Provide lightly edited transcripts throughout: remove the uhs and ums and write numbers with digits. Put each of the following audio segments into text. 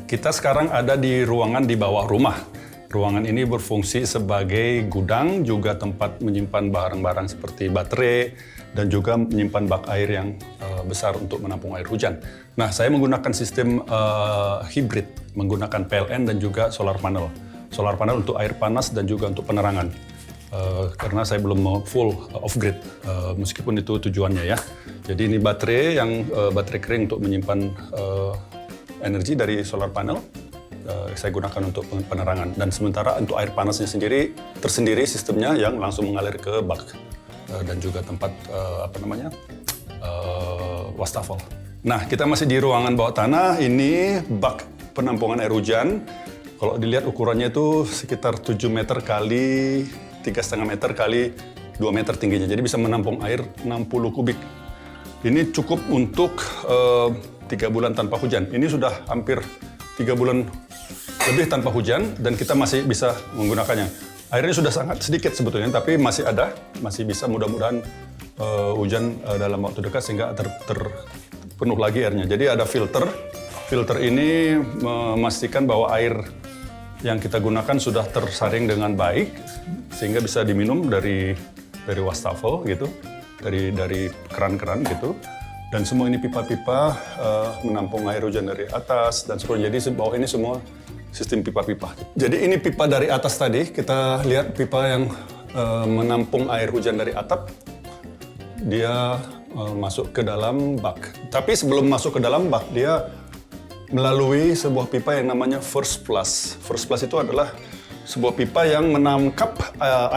kita sekarang ada di ruangan di bawah rumah. Ruangan ini berfungsi sebagai gudang, juga tempat menyimpan barang-barang seperti baterai, dan juga menyimpan bak air yang besar untuk menampung air hujan. Nah, saya menggunakan sistem hibrid, menggunakan PLN dan juga solar panel. Solar panel untuk air panas dan juga untuk penerangan. Karena saya belum mau full off-grid, meskipun itu tujuannya ya. Jadi ini baterai yang baterai kering untuk menyimpan energi dari solar panel. Saya gunakan untuk penerangan, dan sementara untuk air panasnya sendiri tersendiri sistemnya yang langsung mengalir ke bak dan juga tempat wastafel. Nah, kita masih di ruangan bawah tanah. Ini bak penampungan air hujan. Kalau dilihat ukurannya itu sekitar 7 meter kali 3,5 meter kali 2 meter tingginya. Jadi bisa menampung air 60 kubik. Ini cukup untuk 3 bulan tanpa hujan. Ini sudah hampir 3 bulan lebih tanpa hujan dan kita masih bisa menggunakannya. Airnya sudah sangat sedikit sebetulnya, tapi masih ada, masih bisa mudah-mudahan hujan dalam waktu dekat sehingga terpenuh lagi airnya. Jadi ada filter. Filter ini memastikan bahwa air yang kita gunakan sudah tersaring dengan baik sehingga bisa diminum dari wastafel gitu, dari keran-keran gitu. Dan semua ini pipa-pipa menampung air hujan dari atas dan sebagainya. Jadi bawah ini semua sistem pipa-pipa. Jadi ini pipa dari atas tadi, kita lihat pipa yang menampung air hujan dari atap. Dia masuk ke dalam bak. Tapi sebelum masuk ke dalam bak, dia melalui sebuah pipa yang namanya first flush. First flush itu adalah sebuah pipa yang menangkap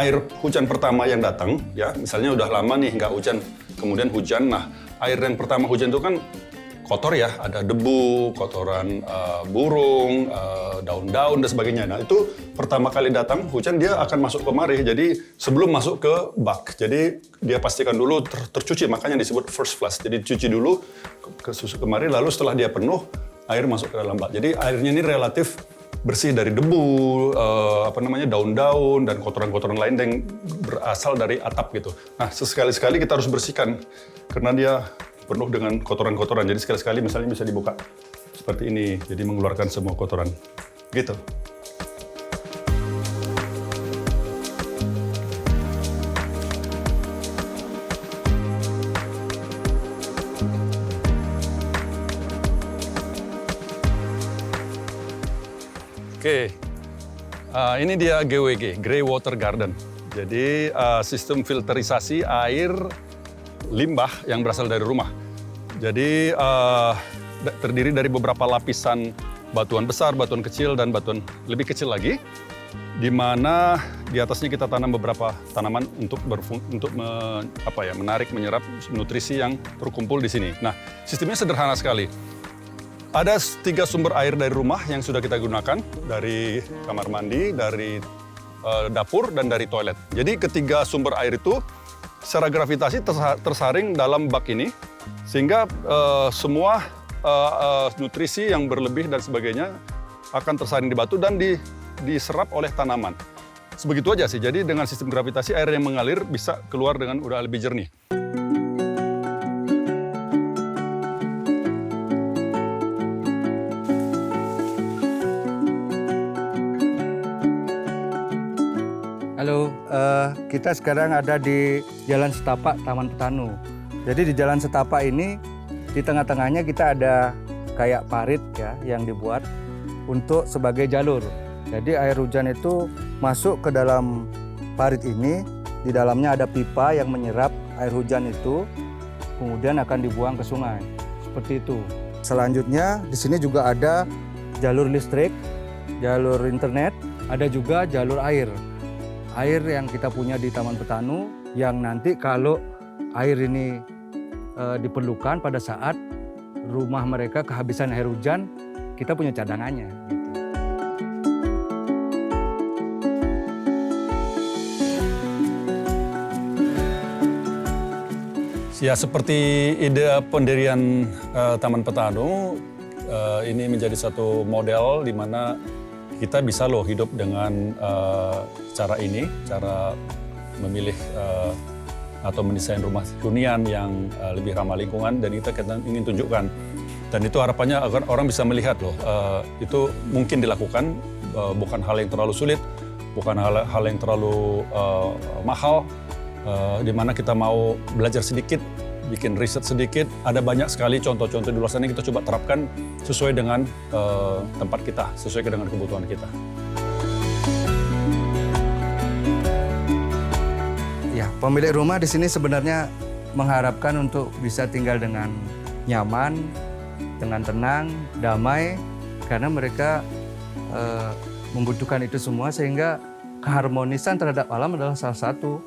air hujan pertama yang datang. Ya, misalnya udah lama nih nggak hujan, kemudian hujan. Nah, air yang pertama hujan itu kan kotor ya, ada debu, kotoran burung, daun-daun dan sebagainya. Nah, itu pertama kali datang hujan dia akan masuk kemari. Jadi sebelum masuk ke bak, jadi dia pastikan dulu tercuci, makanya disebut first flush. Jadi cuci dulu ke susu kemari, lalu setelah dia penuh air masuk ke dalam bak. Jadi airnya ini relatif bersih dari debu, daun-daun dan kotoran-kotoran lain yang berasal dari atap gitu. Nah, sekali-sekali kita harus bersihkan karena dia penuh dengan kotoran-kotoran. Jadi sekali-sekali misalnya bisa dibuka seperti ini, jadi mengeluarkan semua kotoran gitu. Oke, ini dia GWG, Grey Water Garden. Jadi sistem filterisasi air limbah yang berasal dari rumah. Jadi terdiri dari beberapa lapisan batuan besar, batuan kecil, dan batuan lebih kecil lagi, di mana di atasnya kita tanam beberapa tanaman untuk menarik, menyerap nutrisi yang terkumpul di sini. Nah, sistemnya sederhana sekali. Ada 3 sumber air dari rumah yang sudah kita gunakan, dari kamar mandi, dari dapur, dan dari toilet. Jadi ketiga sumber air itu secara gravitasi tersaring dalam bak ini, sehingga semua nutrisi yang berlebih dan sebagainya akan tersaring di batu dan diserap oleh tanaman. Sebegitu aja sih. Jadi dengan sistem gravitasi air yang mengalir bisa keluar dengan udah lebih jernih. Halo, kita sekarang ada di Jalan Setapak, Taman Petanu. Jadi di Jalan Setapak ini, di tengah-tengahnya kita ada kayak parit ya yang dibuat untuk sebagai jalur. Jadi air hujan itu masuk ke dalam parit ini, di dalamnya ada pipa yang menyerap air hujan itu, kemudian akan dibuang ke sungai. Seperti itu. Selanjutnya di sini juga ada jalur listrik, jalur internet, ada juga jalur air. Air yang kita punya di Taman Petanu yang nanti kalau air ini diperlukan pada saat rumah mereka kehabisan air hujan, kita punya cadangannya. Ya, seperti ide pendirian Taman Petanu, ini menjadi satu model di mana kita bisa hidup dengan cara ini, cara memilih atau mendesain rumah hunian yang lebih ramah lingkungan, dan kita ingin tunjukkan Dan itu harapannya agar orang bisa melihat loh, itu mungkin dilakukan, bukan hal yang terlalu sulit, bukan hal yang terlalu mahal, di mana kita mau belajar sedikit, bikin riset sedikit. Ada banyak sekali contoh-contoh di luar sana yang kita coba terapkan sesuai dengan tempat kita, sesuai dengan kebutuhan kita. Ya, pemilik rumah di sini sebenarnya mengharapkan untuk bisa tinggal dengan nyaman, dengan tenang, damai, karena mereka membutuhkan itu semua, sehingga keharmonisan terhadap alam adalah salah satu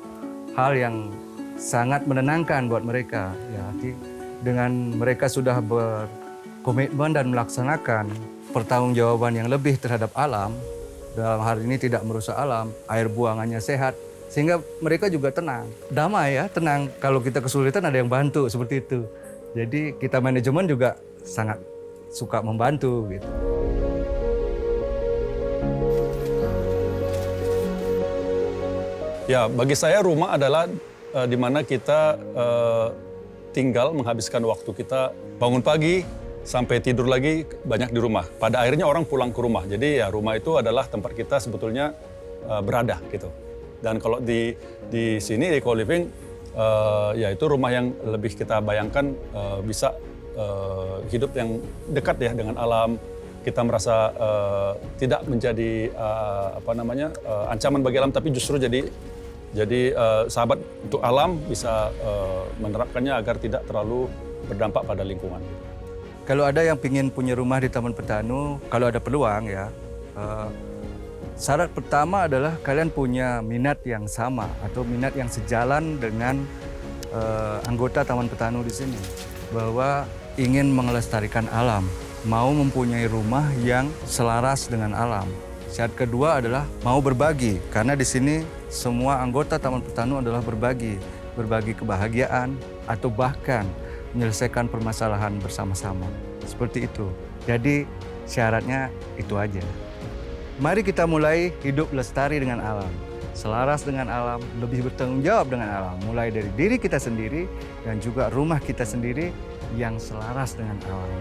hal yang sangat menenangkan buat mereka. Ya, dengan mereka sudah berkomitmen dan melaksanakan pertanggungjawaban yang lebih terhadap alam, dalam hal ini tidak merusak alam, air buangannya sehat, sehingga mereka juga tenang, damai ya, tenang. Kalau kita kesulitan ada yang bantu, seperti itu. Jadi kita manajemen juga sangat suka membantu gitu. Ya, bagi saya rumah adalah di mana kita tinggal menghabiskan waktu kita, bangun pagi sampai tidur lagi banyak di rumah. Pada akhirnya orang pulang ke rumah. Jadi ya rumah itu adalah tempat kita sebetulnya berada gitu. Dan kalau di sini di co-living, ya itu rumah yang lebih kita bayangkan bisa hidup yang dekat ya dengan alam. Kita merasa tidak menjadi ancaman bagi alam, tapi justru jadi sahabat untuk alam, bisa menerapkannya agar tidak terlalu berdampak pada lingkungan. Kalau ada yang ingin punya rumah di Taman Petanu, kalau ada peluang ya, syarat pertama adalah kalian punya minat yang sama atau minat yang sejalan dengan anggota Taman Petanu di sini, bahwa ingin melestarikan alam, mau mempunyai rumah yang selaras dengan alam. Syarat kedua adalah mau berbagi, karena di sini semua anggota Taman Petanu adalah berbagi kebahagiaan atau bahkan menyelesaikan permasalahan bersama-sama. Seperti itu. Jadi syaratnya itu aja. Mari kita mulai hidup lestari dengan alam, selaras dengan alam, lebih bertanggung jawab dengan alam, mulai dari diri kita sendiri dan juga rumah kita sendiri yang selaras dengan alam.